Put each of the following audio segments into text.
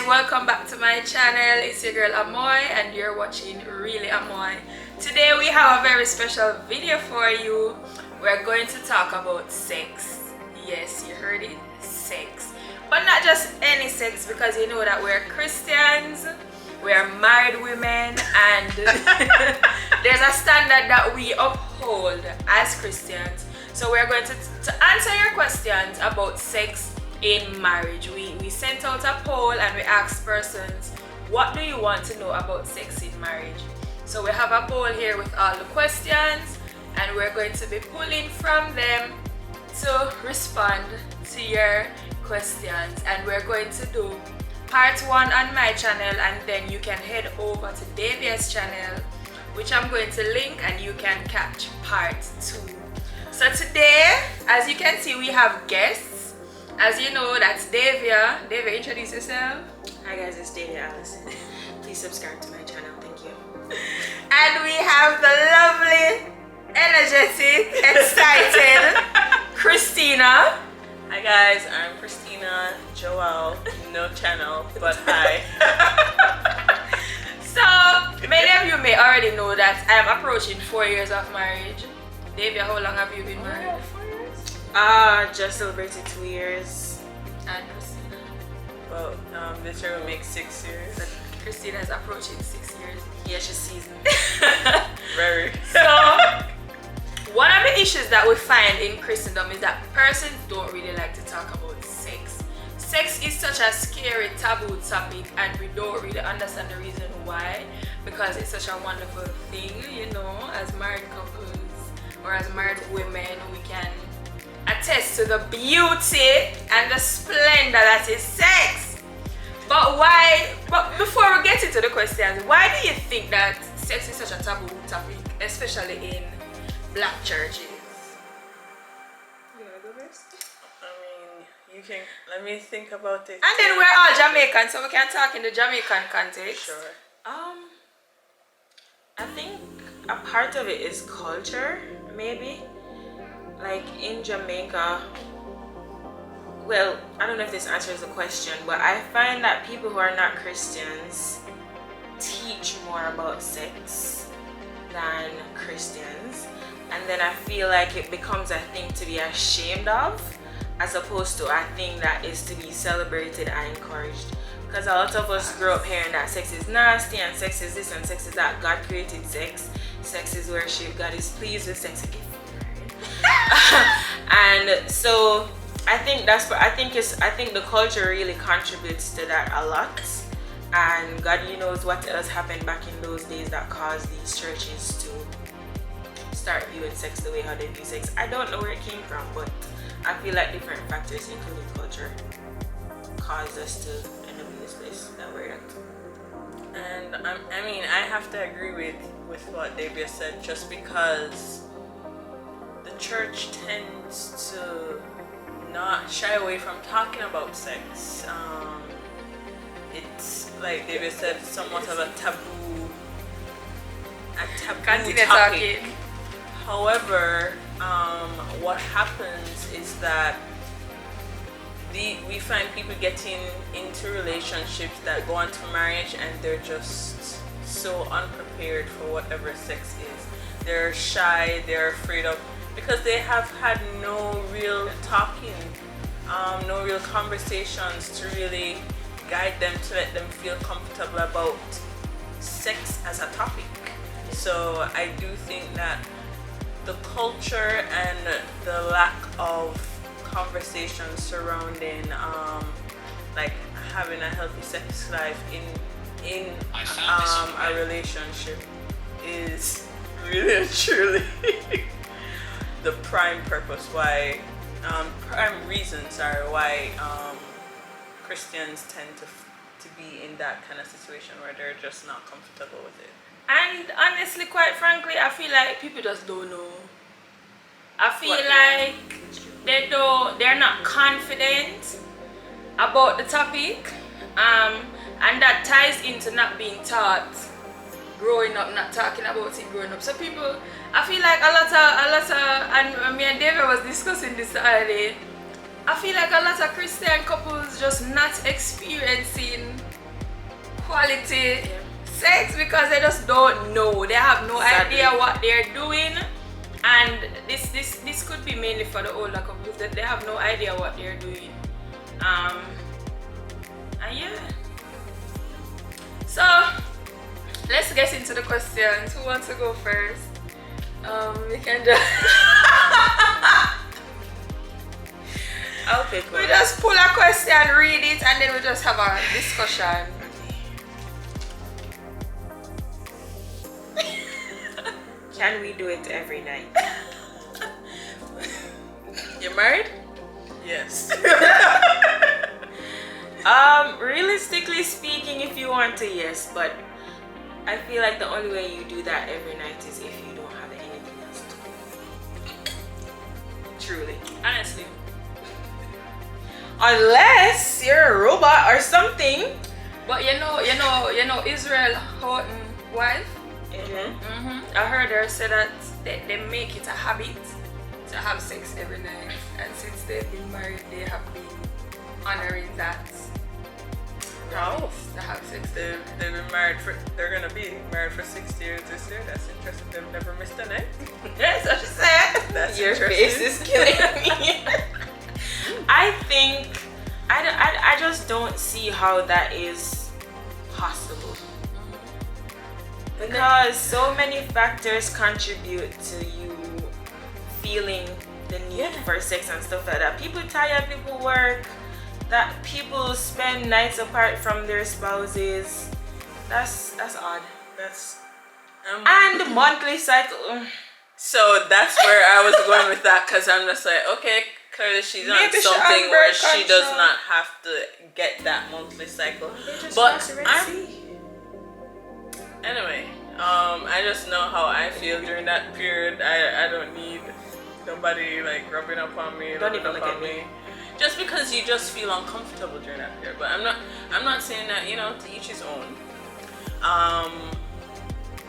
welcome back to my channel. It's your girl Amoy and you're watching Really Amoy. Today we have a very special video for you. We're going to talk about sex. Yes, you heard it, sex. But not just any sex, because you know that we're Christians, we're married women, and there's a standard that we uphold as Christians. So we're going to answer your questions about sex in marriage. We sent out a poll and we asked persons, what do you want to know about sex in marriage? So we have a poll here with all the questions, and we're going to be pulling from them to respond to your questions. And we're going to do part 1 on my channel, and then you can head over to Davia's channel, which I'm going to link, and you can catch part 2. So today, as you can see, we have guests. As you know, that's Davia. Davia, introduce yourself. Hi guys, it's Davia Alice. Please subscribe to my channel, thank you. And we have the lovely, energetic, excited Christina. Hi guys, I'm Christina Joel. No channel, but hi. So, many of you may already know that I am approaching 4 years of marriage. Davia, how long have you been married? 4 years? Just celebrated 2 years. And Christina? Well, this year will make 6 years. But Christina is approaching 6 years. Yeah, she's seasoned. Very. So, one of the issues that we find in Christendom is that persons don't really like to talk about sex. Sex is such a scary taboo topic, and we don't really understand the reason why, because it's such a wonderful thing, you know, as married couples or as married women, we can attest to the beauty and the splendor that is sex. But before we get into the questions, why do you think that sex is such a taboo topic, especially in black churches? You wanna go first? I mean, you can, let me think about it. And then we're all Jamaican, so we can talk in the Jamaican context. Sure. I think a part of it is culture, maybe. Like in Jamaica, well, I don't know if this answers the question, but I find that people who are not Christians teach more about sex than Christians. And then I feel like it becomes a thing to be ashamed of, as opposed to a thing that is to be celebrated and encouraged. Because a lot of us grow up hearing that sex is nasty and sex is this and sex is that. God created sex. Sex is worship. God is pleased with sex. And so I think the culture really contributes to that a lot. And God, knows what else happened back in those days that caused these churches to start viewing sex the way how they view sex. I don't know where it came from, but I feel like different factors, including culture, caused us to end up in this place that we're at. And I mean, I have to agree with what Davia said, just because the church tends to not shy away from talking about sex. It's like Davia said, somewhat of a taboo Continue topic. talking. However, what happens is that we find people getting into relationships that go on to marriage, and they're just so unprepared for whatever sex is. They're shy, they're afraid of, because they have had no real talking, no real conversations to really guide them, to let them feel comfortable about sex as a topic. So I do think that the culture and the lack of conversation surrounding like having a healthy sex life in a relationship is really and truly the prime purpose why prime reasons are why Christians tend to be in that kind of situation where they're just not comfortable with it. And honestly, quite frankly, I feel like people just don't know. I feel like they're not confident about the topic, and that ties into not being taught growing up, not talking about it growing up. So people, I feel like a lot of, and me and Davia was discussing this the other day, I feel like a lot of Christian couples just not experiencing quality sex because they just don't know. They have no idea what they're doing, and this could be mainly for the older couples that they have no idea what they're doing. And yeah. So let's get into the questions. Who wants to go first? We can just I'll pick one. we just pull a question, read it, and then we just have a discussion. Can we do it every night? You married? Yes. Realistically speaking, if you want to, yes, but I feel like the only way you do that every night is if you don't have anything else to do. Truly. Honestly. Unless you're a robot or something. But you know Israel Houghton wife? I heard her say that they make it a habit to have sex every night, and since they've been married, they have been honoring that. Oh, To have sex. they've been married for, they're gonna be married for 6 years this year. That's interesting. They've never missed a night. That's what she said. That's Your interesting. face is killing me. I think I just don't see how that is possible. Because so many factors contribute to you feeling the need for sex and stuff like that. People tired, people work, that people spend nights apart from their spouses. That's odd. That's And the monthly cycle. so that's where I was going with that, because I'm just like, okay, clearly she's on Maybe she something on where birth she does control. not have to get that monthly cycle. But But anyway, I just know how I feel during that period. I don't need nobody like rubbing up on me, Don't rubbing even up look on at me. Just because you just feel uncomfortable during that period. But I'm not saying that, to each his own.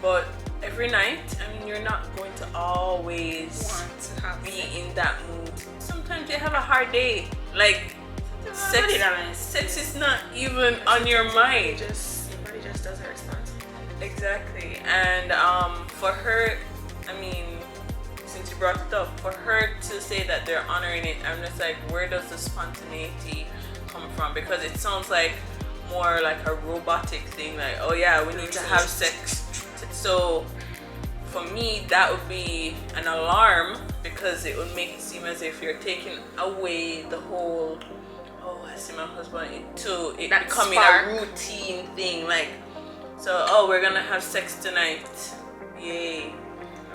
But every night, I mean, you're not going to always Want to have be sex. in that mood. Sometimes you have a hard day. Like sex is not even on your mind. Your body just doesn't respond. Exactly. And for her, I mean, since you brought it up, for her to say that they're honoring it, I'm just like, where does the spontaneity come from? Because it sounds like more like a robotic thing, like, oh yeah, we need to have sex. So for me, that would be an alarm, because it would make it seem as if you're taking away the whole, oh, I see my husband, to it That becoming spark. a routine thing, like, so, oh, we're gonna have sex tonight, yay.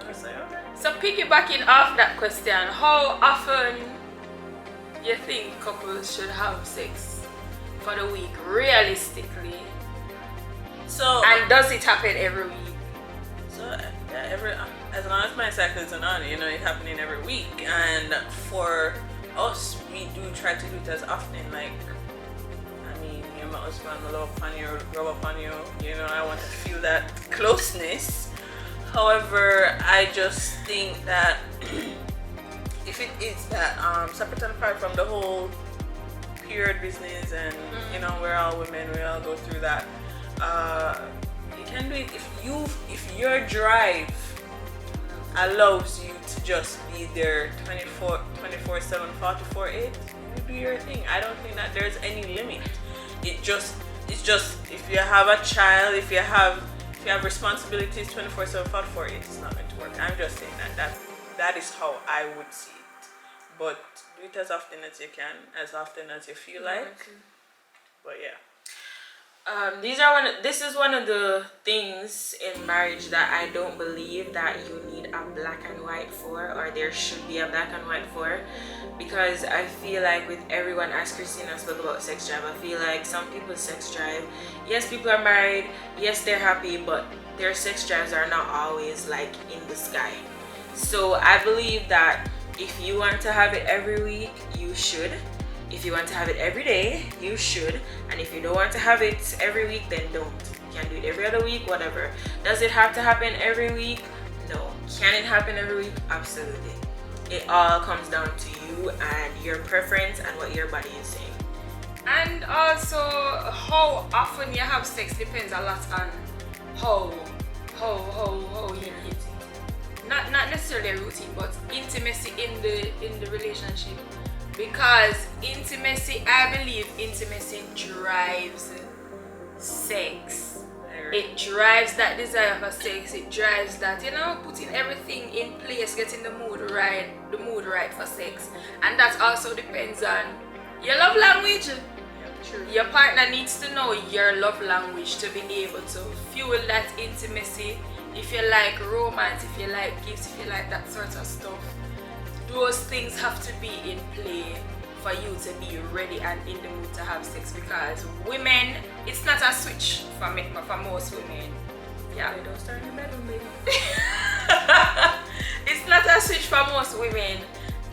I was like, okay. So piggybacking off that question, how often you think couples should have sex for the week, realistically? So, And does it happen every week? so yeah, as long as my cycle isn't on, it's happening every week. And for us, we do try to do it as often. Like, I mean, you're my husband, I love upon you, rub upon you. I want to feel that closeness. However, I just think that if it is that separate and apart from the whole period business, and we're all women, we all go through that. You can do it if your drive allows you to just be there 24/7, 44/8. You do your thing. I don't think that there's any limit. It's just if you have a child, if you have responsibilities 24/7, 44/8, it's not going to work. I'm just saying that is how I would see it. But do it as often as you can, as often as you feel like. But yeah. This is one of the things in marriage that I don't believe that you need a black and white for, or there should be a black and white for, because I feel like with everyone, as Christina spoke about sex drive, I feel like some people's sex drive, yes, people are married, yes, they're happy, but their sex drives are not always like in the sky. So I believe that if you want to have it every week, you should. If you want to have it every day, you should. And if you don't want to have it every week, then don't. You can do it every other week, whatever. Does it have to happen every week? No. Can it happen every week? Absolutely. It all comes down to you and your preference and what your body is saying. And also, how often you have sex depends a lot on how you eat. Not necessarily a routine, but intimacy in the relationship. Because intimacy, I believe intimacy drives sex. It drives that desire for sex. It drives that, putting everything in place, getting the mood right for sex. And that also depends on your love language. True. Your partner needs to know your love language to be able to fuel that intimacy. If you like romance, if you like gifts, if you like that sort of stuff, those things have to be in play for you to be ready and in the mood to have sex. Because women, it's not a switch for most women. Yeah, They don't start in the bedroom, baby. it's not a switch for most women.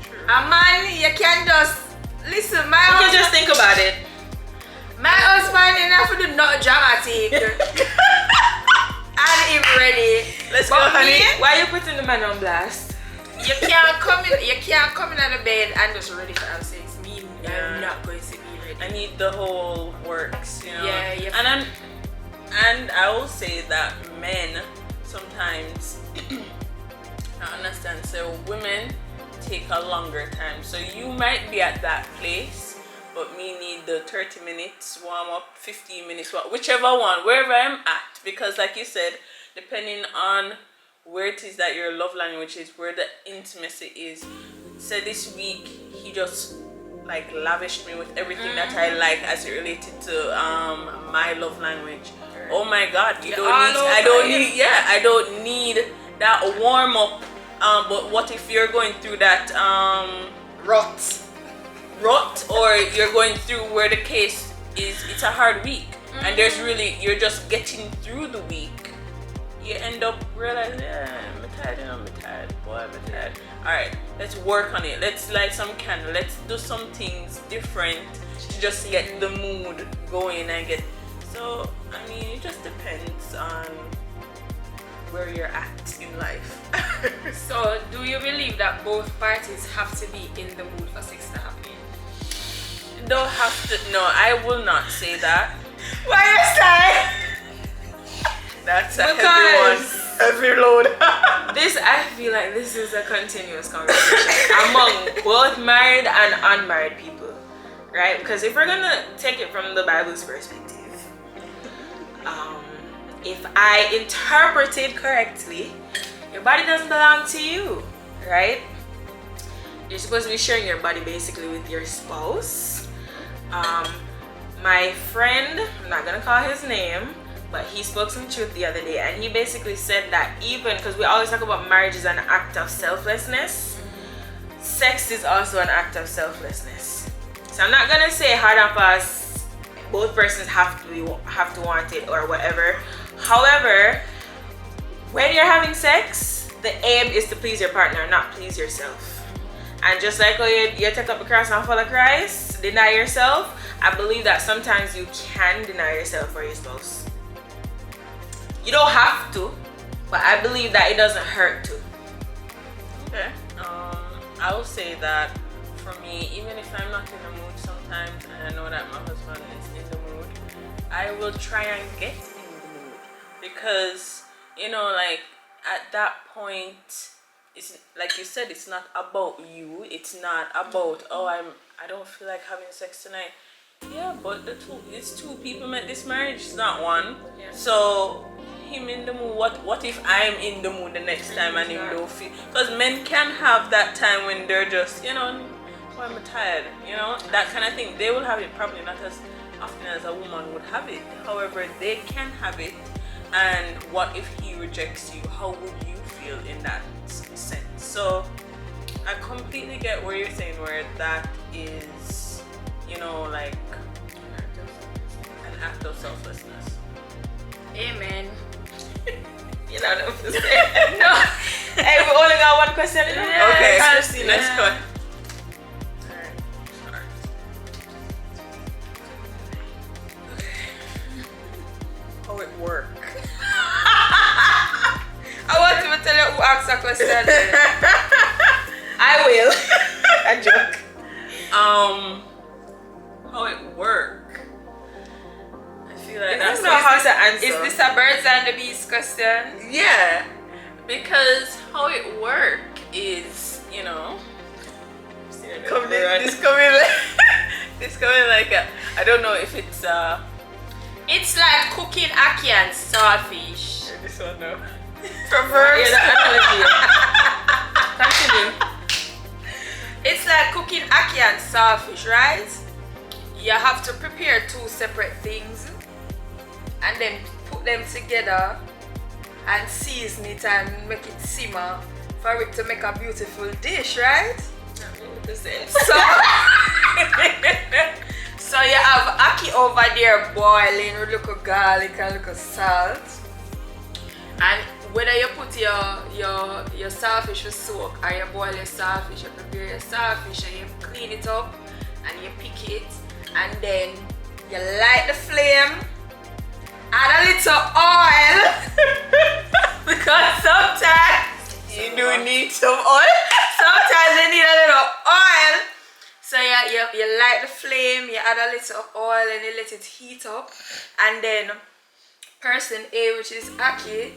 True. A man, you can just listen. You can just think about it. My husband enough to do not dramatic. And him ready. Let's But go, honey. me, Why are you putting the man on blast? You can't come in on the bed and just ready for have sex. Me, Yeah. I'm not going to be ready. I need the whole works, Yeah, yeah. And I will say that men sometimes I understand. So women take a longer time. So you might be at that place, but me need the 30 minutes warm up, 15 minutes, whichever one, wherever I'm at. Because like you said, depending on where it is that your love language is, where the intimacy is. So this week he just like lavished me with everything that I like as it related to my love language. Oh my God, I don't need that warm up. But what if you're going through that rut, or you're going through where the case is, it's a hard week, and you're just getting through the week. You end up realizing, I'm tired, boy, I'm tired. Alright, let's work on it. Let's light some candle. Let's do some things different to just get the mood going and get. So, I mean, it just depends on where you're at in life. So, do you believe that both parties have to be in the mood for sex to happen? Don't have to. No, I will not say that. Why you say? That's a Because- heavy load. I feel like this is a continuous conversation among both married and unmarried people, right? Because if we're gonna take it from the Bible's perspective, if I interpreted correctly, your body doesn't belong to you, right? You're supposed to be sharing your body basically with your spouse. My friend, I'm not gonna call his name, but he spoke some truth the other day, and he basically said that even because we always talk about marriage is an act of selflessness, sex is also an act of selflessness. So I'm not gonna say hard on us, both persons have to want it or whatever. However, when you're having sex, the aim is to please your partner, not please yourself. And just like how you take up the cross and follow Christ, deny yourself, I believe that sometimes you can deny yourself for your spouse. You don't have to, but I believe that it doesn't hurt to. Okay. I will say that for me, even if I'm not in the mood sometimes, and I know that my husband is in the mood, I will try and get in the mood. Because, like at that point, it's like you said, it's not about you. It's not about, I don't feel like having sex tonight. Yeah, but it's two people met this marriage. It's not one. Yeah. So him in the mood. What if I'm in the mood the next time and him don't feel? Because men can have that time when they're just, I'm tired. That kind of thing. They will have it probably not as often as a woman would have it. However, they can have it. And what if he rejects you? How would you feel in that sense? So I completely get where you're saying, where that is, like an act of selflessness. Amen. You know what I'm saying? No. Hey, we only got one question. Yeah. Okay, Yes, let's yeah. go. Alright. How it work? I want to tell you who asked that question. I will. A joke. How it work? answer. Is this a birds and the bees question? Yeah, because how it work is, this coming like this coming like I don't know if it's It's like cooking ackee and saltfish. this one no. Proverbs. Continue. It's like cooking ackee and saltfish, right? You have to prepare two separate things and then put them together and season it and make it simmer for it to make a beautiful dish, right? So, so you have ackee over there boiling with little garlic and little salt. And whether you put your saltfish to soak or you boil your saltfish, you prepare your saltfish and you clean it up and you pick it and then you light the flame, add a little oil because sometimes You do need some oil. sometimes you need a little oil. So you light the flame, you add a little oil and you let it heat up, and then person A, which is ackee,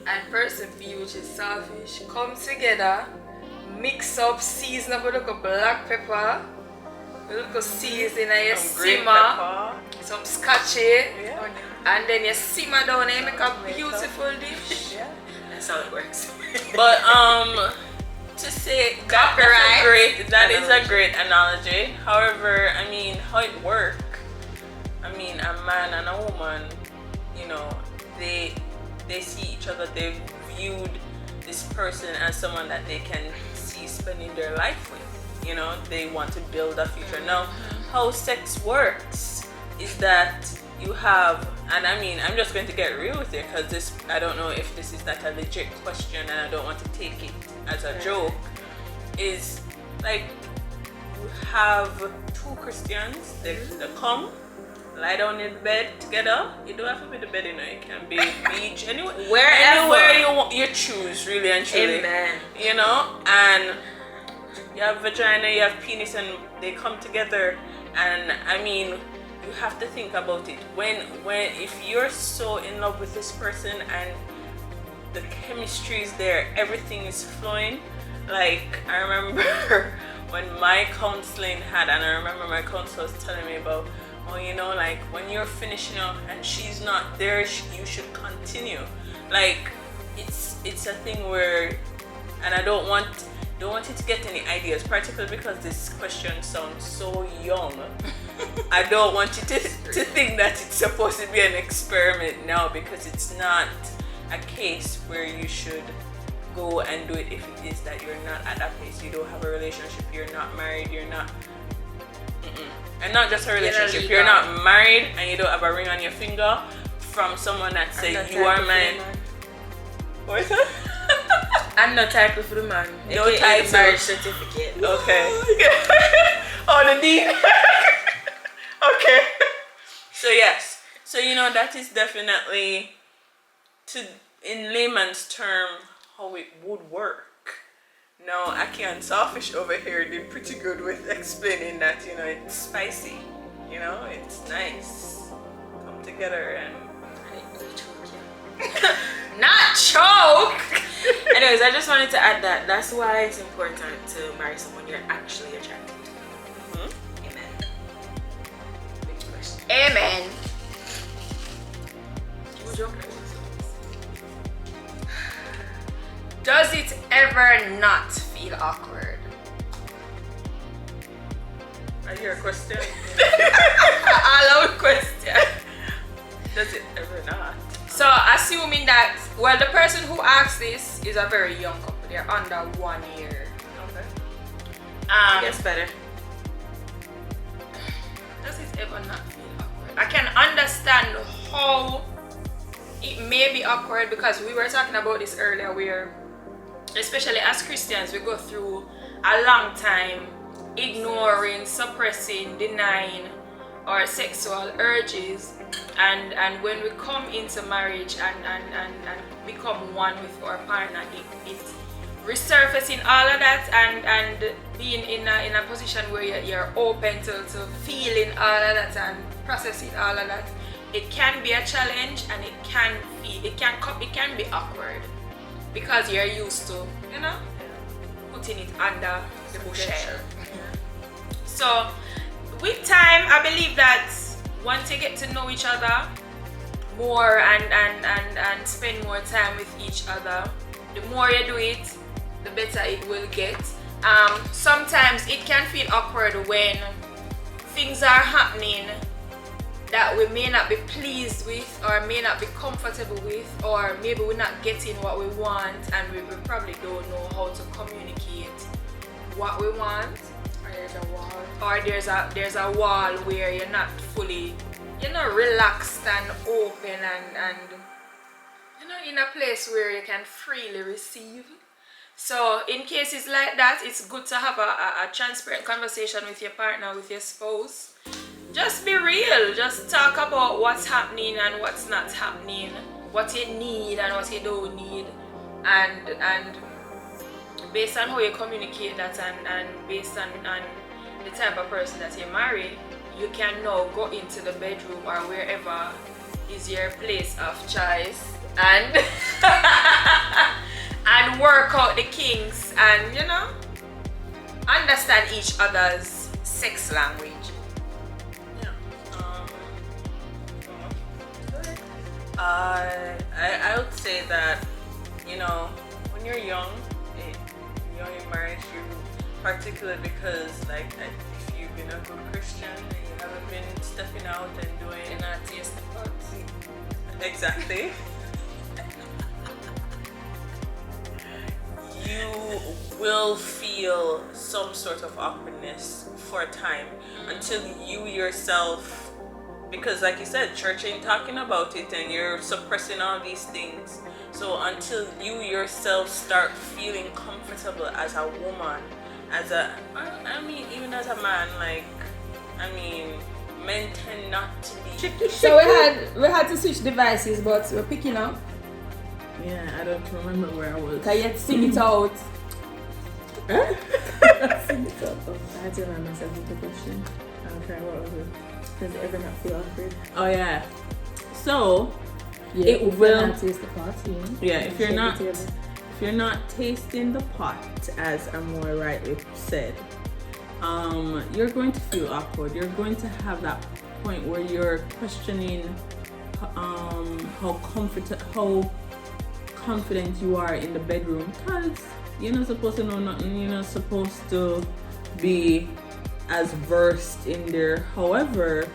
and person B, which is saltfish, come together, mix up, season up with a little black pepper, a little season, and you Some green simmer, pepper. some scotchy, Yeah. and then you simmer down and you make a beautiful dish. Yeah. That's how it works. But to say Copyright. that is a great analogy. However, I mean how it work. I mean a man and a woman, they see each other, they've viewed this person as someone that they can see spending their life with. They want to build a future. Now, how sex works is that you have, and I mean, I'm just going to get real with it because this, I don't know if this is like a legit question and I don't want to take it as a joke, is like you have two Christians, they come, lie down in bed together. You don't have to be the bed, it can be beach, anywhere Wherever you choose, really and truly. Amen. And you have vagina, you have penis, and they come together. And I mean, you have to think about it. When if you're so in love with this person and the chemistry is there, everything is flowing. Like I remember when my counseling had, and I remember my counselor was telling me about, like when you're finishing up and she's not there, you should continue. Like it's a thing where, and I don't want you to get any ideas, particularly because this question sounds so young. I don't want you to think that it's supposed to be an experiment now, because it's not a case where you should go and do it if it is that you're not at that place. You don't have a relationship, you're not married, you're not and not just a relationship, you're not married and you don't have a ring on your finger from someone that says you are mine. What is that? I'm no title for the man. No AKA title. marriage certificate. Okay. Oh, the deed. Okay. So yes. So that is definitely, in layman's term, how it would work. Now, Aki and Selfish over here did pretty good with explaining that, it's spicy. It's nice. Come together and Not choke. Anyways, I just wanted to add that that's why it's important to marry someone you're actually attracted to. Amen. Next question. Amen. Does it ever not feel awkward? I hear a question. I love question. Does it ever not? So assuming that, well, the person who asked this is a very young couple. They're under 1 year. Okay. Gets better. Does it ever not feel awkward? I can understand how it may be awkward, because we were talking about this earlier, where especially as Christians we go through a long time ignoring, suppressing, denying our sexual urges, and when we come into marriage and become one with our partner, it resurfacing all of that and being in a position where you're open to feeling all of that and processing all of that, it can be a challenge, and it can be awkward because you're used to, you know, putting it under the bushel. So with time, I believe that once you get to know each other more and spend more time with each other, the more you do it, the better it will get. Sometimes it can feel awkward when things are happening that we may not be pleased with, or may not be comfortable with, or maybe we're not getting what we want, and we probably don't know how to communicate what we want. Or there's a wall. Or there's a wall where you're not fully, relaxed and open and in a place where you can freely receive. So in cases like that, it's good to have a transparent conversation with your partner, with your spouse. Just be real. Just talk about what's happening and what's not happening, what you need and what you don't need, and based on how you communicate that, and based on the type of person that you marry, you can now go into the bedroom or wherever is your place of choice and and work out the kinks and understand each other's sex language. I would say that, when you're young in marriage, you particularly because if you've been a good Christian and you haven't been stepping out and doing Taste the pots. Exactly. You will feel some sort of awkwardness for a time until you yourself, because like you said, church ain't talking about it and you're suppressing all these things. So until you yourself start feeling comfortable as a woman, even as a man, men tend not to be. So we had to switch devices, but we're picking up. Yeah, I don't remember where I was. Can you sing it out? Sing it out. I had to remind myself of the question. Okay, what was it? Does it ever not feel awkward? Oh yeah. So it will taste the pot. Yeah, if you're not tasting the pot, as Amoy rightly said, you're going to feel awkward. You're going to have that point where you're questioning how confident you are in the bedroom, because you're not supposed to know nothing. You're not supposed to be as versed in there. However,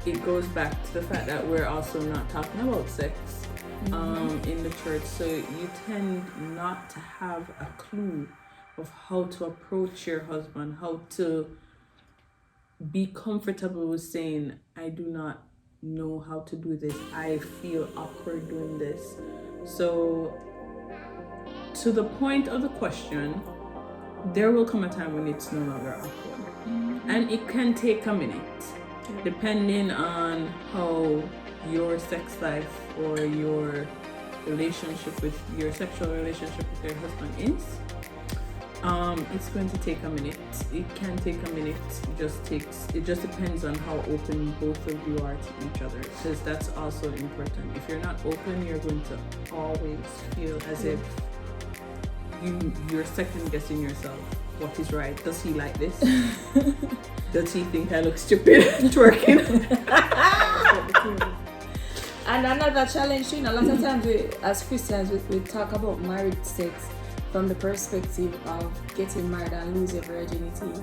it goes back to the fact that we're also not talking about sex in the church, so you tend not to have a clue of how to approach your husband, how to be comfortable with saying, I do not know how to do this, I feel awkward doing this. So to the point of the question, there will come a time when it's no longer awkward, and it can take a minute depending on how your sex life or your sexual relationship with your husband is. It's going to take a minute. It can take a minute. It just depends on how open both of you are to each other, because that's also important. If you're not open, you're going to always feel as if you're second guessing yourself. What is right? Does he like this? Does he think I look stupid twerking? And another challenge, a lot of times we, as Christians, we talk about married sex from the perspective of getting married and lose your virginity.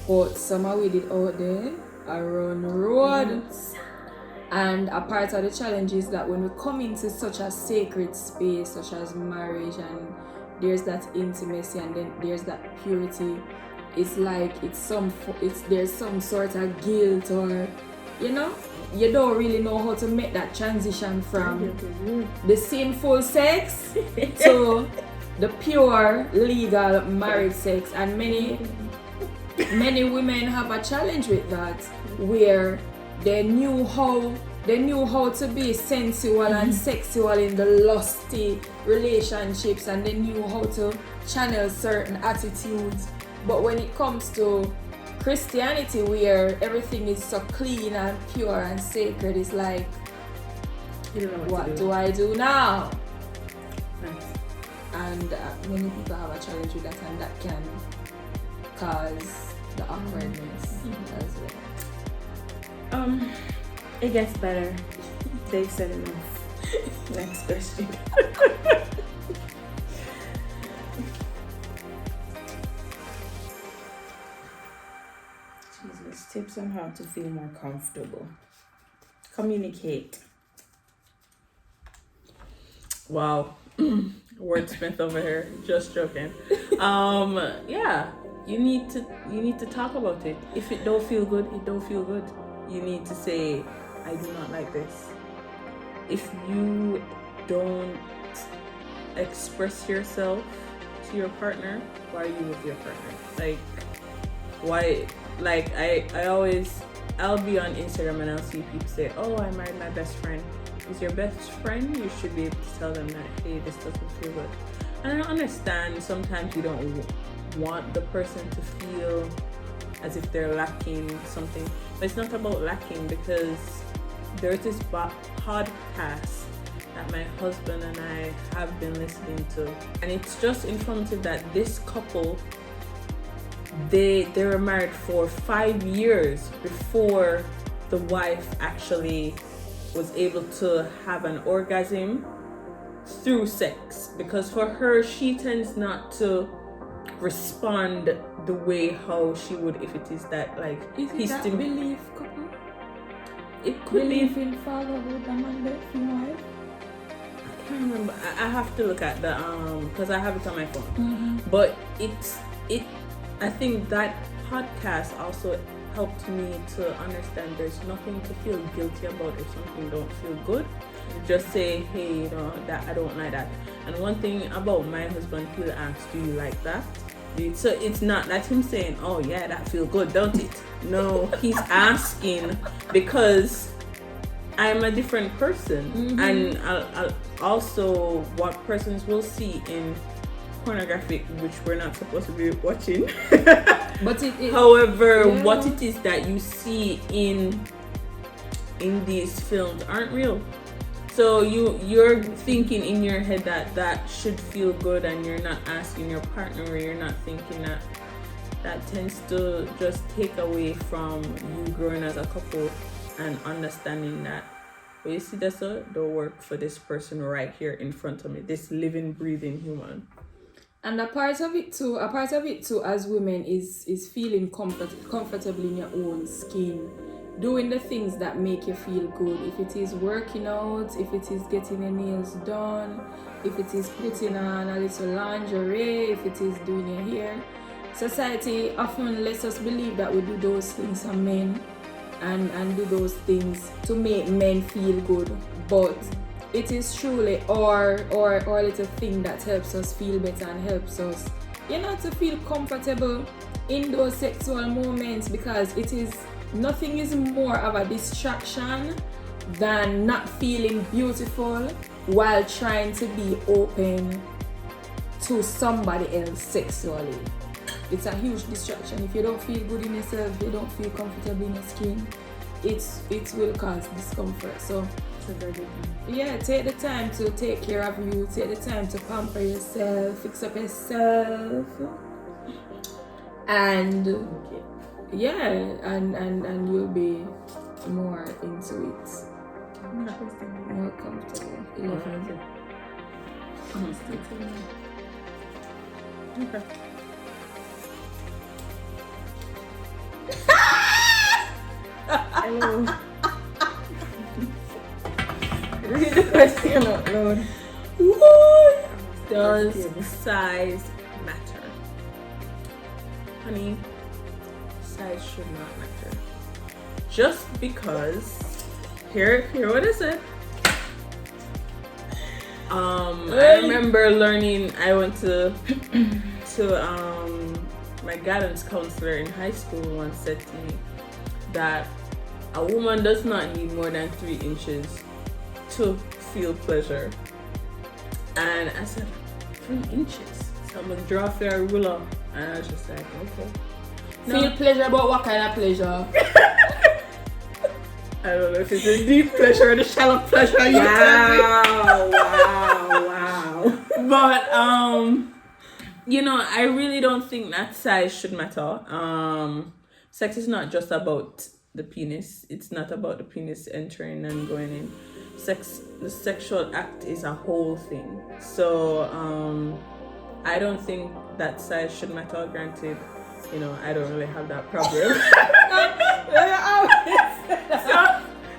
But somehow we did out there around the road. And a part of the challenge is that when we come into such a sacred space, such as marriage, and there's that intimacy and then there's that purity, it's like there's some sort of guilt, or you don't really know how to make that transition from the sinful sex to the pure legal married sex. And many women have a challenge with that, where they knew how to be sensual and sexual in the lusty relationships, and they knew how to channel certain attitudes, but when it comes to Christianity, where everything is so clean and pure and sacred, is like, You don't know what do I do now? Nice. And many people have a challenge with that, and that can cause the awkwardness as well. It gets better. They've said enough. Next question. Jesus, tips on how to feel more comfortable. Communicate. Wow. Wordsmith over here. Just joking. Yeah. You need to talk about it. If it don't feel good, it don't feel good. You need to say, I do not like this. If you don't express yourself to your partner, why are you with your partner? Like, why? Like, I'll be on Instagram and I'll see people say, oh, I married my best friend. Is your best friend? You should be able to tell them that, hey, this doesn't feel good. And I understand sometimes you don't want the person to feel as if they're lacking something, but it's not about lacking, because there's this podcast that my husband and I have been listening to, and it's just informative that this couple, they were married for 5 years before the wife actually was able to have an orgasm through sex, because for her, she tends not to respond the way how she would if it is that, like, Is it that belief couple? it could be. Belief in fatherhood and death, you know? I can't remember. I have to look at the because I have it on my phone. Mm-hmm. But I think that podcast also helped me to understand there's nothing to feel guilty about if something don't feel good. Just say, hey, you know, that I don't like that. And one thing about my husband, he'll ask, do you like that? So it's not that him saying, oh yeah, that feel good, don't it? No, he's asking because I'm a different person. Mm-hmm. And I'll also, what persons will see in pornographic, which we're not supposed to be watching. But However, yeah. what it is that you see in these films aren't real. So you're thinking in your head that should feel good, and you're not asking your partner, or you're not thinking that tends to just take away from you growing as a couple and understanding that, well, you see, that's don't work for this person right here in front of me, this living, breathing human. And a part of it too as women is feeling comfortable in your own skin, doing the things that make you feel good. If it is working out, if it is getting your nails done, if it is putting on a little lingerie, if it is doing your hair. Society often lets us believe that we do those things for men and do those things to make men feel good, but it is truly our little thing that helps us feel better and helps us, to feel comfortable in those sexual moments, because nothing is more of a distraction than not feeling beautiful while trying to be open to somebody else sexually. It's a huge distraction. If you don't feel good in yourself, you don't feel comfortable in your skin, it will cause discomfort. So yeah, take the time to take care of you, take the time to pamper yourself, fix up yourself, and and you'll be more into it, more comfortable. 11. Okay. Hello. Read the question out loud. What does size matter? Honey, size should not matter. Just because, here what I said. I remember learning, I went to my guidance counselor in high school once said to me that a woman does not need more than 3 inches to feel pleasure. And I said, 3 inches? So I'm gonna draw a fair ruler. And I was just like, okay. Feel pleasure, but what kind of pleasure? I don't know if it's a deep pleasure or the shallow pleasure. Wow. But I really don't think that size should matter. Sex is not just about the penis. It's not about the penis entering and going in. The sexual act is a whole thing. So I don't think that size should matter. Granted, I don't really have that problem.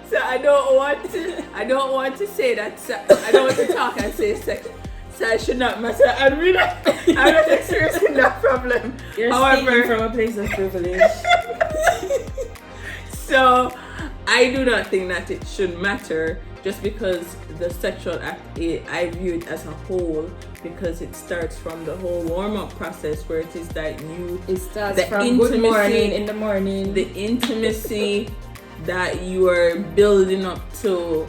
So I don't want to say that. I don't want to talk and say sex size should not matter. I'm not experiencing that problem. You're speaking from a place of privilege. So I do not think that it should matter, just because the sexual act, I view it as a whole, because it starts from the whole warm-up process, where it is that it starts from good morning in the morning, the intimacy that you are building up to,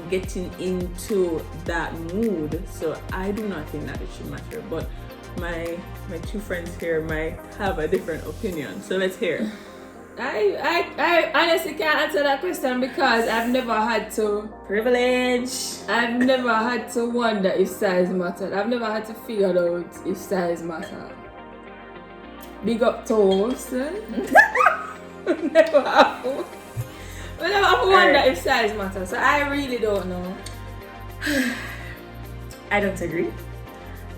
getting into that mood. So I do not think that it should matter, but my two friends here might have a different opinion, so let's hear. I honestly can't answer that question, because I've never had to I've never had to wonder if size mattered. I've never had to figure out if size mattered. Big up toes. Never have to wonder if size matters. So I really don't know. I don't agree.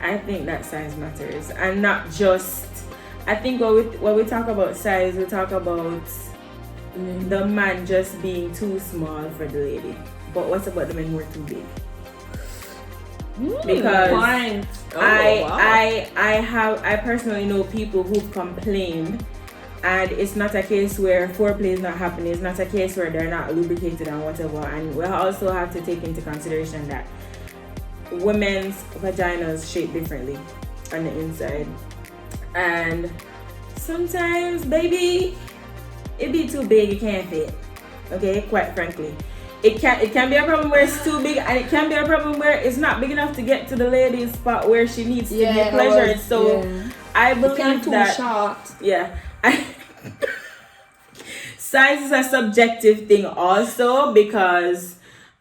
I think that size matters, and not just. I think when we talk about size, we talk about the man just being too small for the lady. But what about the men who are too big? Because I personally know people who've complained, and it's not a case where foreplay is not happening. It's not a case where they're not lubricated and whatever. And we also have to take into consideration that women's vaginas shape differently on the inside. And sometimes, baby, it be too big, it can't fit. Okay, quite frankly, it can be a problem where it's too big, and it can be a problem where it's not big enough to get to the lady's spot where she needs to be pleasured. I believe that short. Size is a subjective thing also, because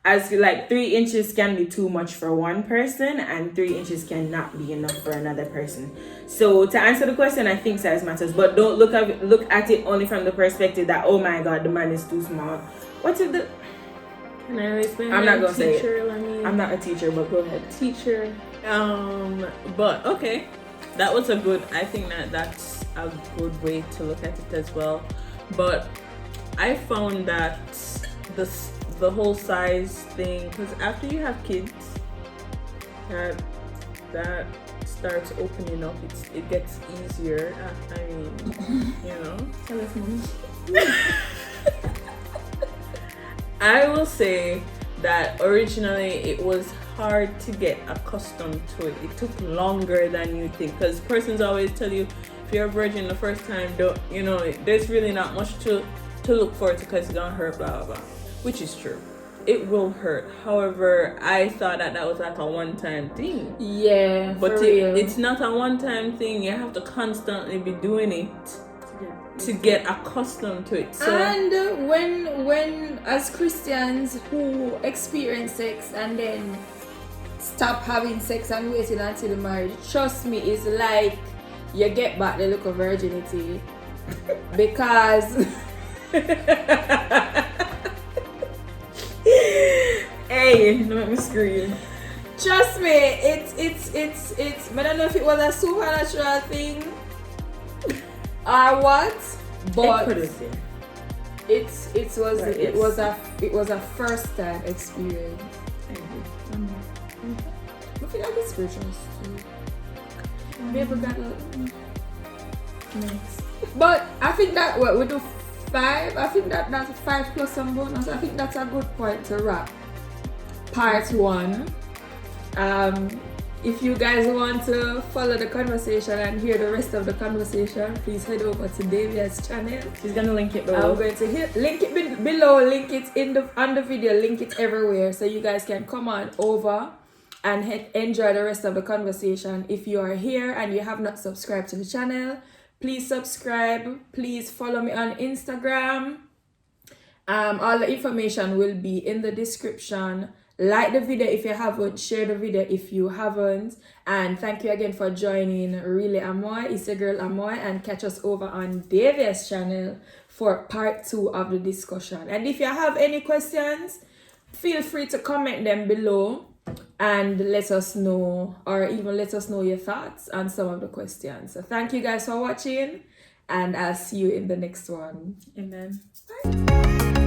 as 3 inches can be too much for one person, and 3 inches cannot be enough for another person. So to answer the question, I think size matters, but don't look at it only from the perspective that, oh my god, the man is too small. What if the... Can I explain? I'm not gonna say it. I'm not a teacher, but go ahead. Teacher. But okay, that was I think that's a good way to look at it as well. But I found that the whole size thing, because after you have kids, that starts opening up. It gets easier. Tell us, mommy. I will say that originally it was hard to get accustomed to it. It took longer than you think, because persons always tell you, if you're a virgin the first time, there's really not much to look forward to, because it's gonna hurt, blah blah blah, which is true. It will hurt. However, I thought that was like a one-time thing. Yeah, but it's not a one-time thing. You have to constantly be doing it to get accustomed to it. So, and when as Christians who experience sex and then stop having sex and waiting until the marriage, trust me, it's like you get back the look of virginity. Because hey, don't make me scream. Trust me, it's I don't know if it was a supernatural thing or what, but it was a first time experience. I think I was spiritual too. Never got next. But I think that we do 5. I think that's 5 plus some bonus. I think that's a good point to wrap part 1. If you guys want to follow the conversation and hear the rest of the conversation, please head over to Davia's channel. She's gonna link it below. I'm going to link it below, link it on the video, link it everywhere, so you guys can come on over and enjoy the rest of the conversation. If you are here and you have not subscribed to the channel, Please subscribe. Please follow me on Instagram. All the information will be in the description. Like the video if you haven't, share the video if you haven't, and thank you again for joining Really Amoy. It's your girl Amoy, and catch us over on Davia's channel for part 2 of the discussion. And if you have any questions, feel free to comment them below and let us know, or even let us know your thoughts on some of the questions. So thank you guys for watching, and I'll see you in the next one. Amen. Bye.